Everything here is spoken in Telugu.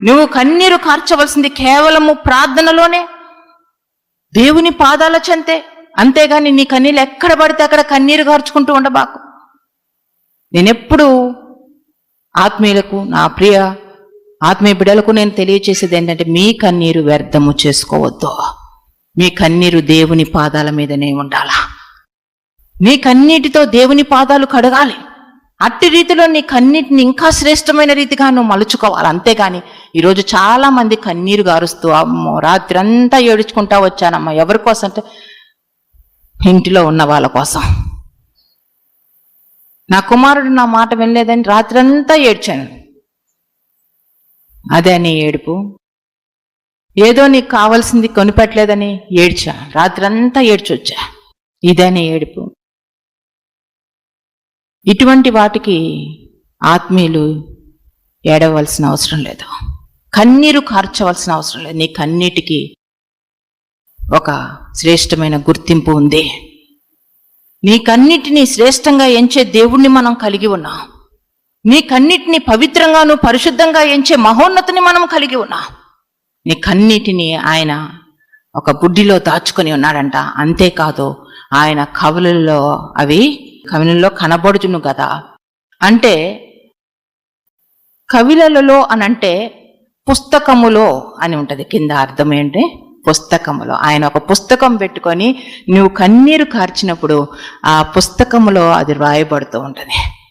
నువ్వు కన్నీరు కార్చవలసింది కేవలము ప్రార్థనలోనే, దేవుని పాదాల చెంతే. అంతేగాని నీ కన్నీళ్ళు ఎక్కడ పడితే అక్కడ కన్నీరు కార్చుకుంటూ ఉండబాకు. నేనెప్పుడు ఆత్మీయులకు, నా ప్రియ ఆత్మీయ బిడ్డలకు నేను తెలియచేసేది ఏంటంటే, మీ కన్నీరు వ్యర్థము చేసుకోవద్దు. మీ కన్నీరు దేవుని పాదాల మీదనే ఉండాలా. నీ కన్నీటితో దేవుని పాదాలు కడగాలి. అట్టి రీతిలో నీ కన్నీటిని ఇంకా శ్రేష్టమైన రీతిగా నువ్వు మలుచుకోవాలి. అంతేగాని ఈరోజు చాలా మంది కన్నీరు గారుస్తూ, అమ్మో రాత్రి అంతా ఏడుచుకుంటా వచ్చానమ్మా. ఎవరి కోసం అంటే ఇంటిలో ఉన్న వాళ్ళ కోసం. నా కుమారుడు నా మాట వినలేదని రాత్రంతా ఏడ్చాను. అదే నీ ఏడుపు. ఏదో నీకు కావాల్సింది కొనిపెట్టలేదని ఏడ్చా, రాత్రంతా ఏడ్చొచ్చా. ఇదే నీ ఏడుపు. ఇటువంటి వాటికి ఆత్మీయులు ఏడవలసిన అవసరం లేదు, కన్నీరు కార్చవలసిన అవసరం లేదు. నీ కన్నీటికి ఒక శ్రేష్టమైన గుర్తింపు ఉంది. నీ కన్నిటిని శ్రేష్టంగా ఎంచే దేవుణ్ణి మనం కలిగి ఉన్నాం. నీ కన్నిటిని పవిత్రంగాను పరిశుద్ధంగా ఎంచే మహోన్నతిని మనం కలిగి ఉన్నాం. నీ కన్నిటిని ఆయన ఒక బుడ్డిలో దాచుకొని ఉన్నాడంట. అంతేకాదు, ఆయన కవిలలో కనబడుచును కదా. అంటే కవిలలో అనంటే పుస్తకములో అని ఉంటుంది. కింద అర్థం ఏంటి? పుస్తకములో. ఆయన ఒక పుస్తకం పెట్టుకొని నువ్వు కన్నీరు కార్చినప్పుడు ఆ పుస్తకములో అది రాయబడుతూ ఉంటుంది.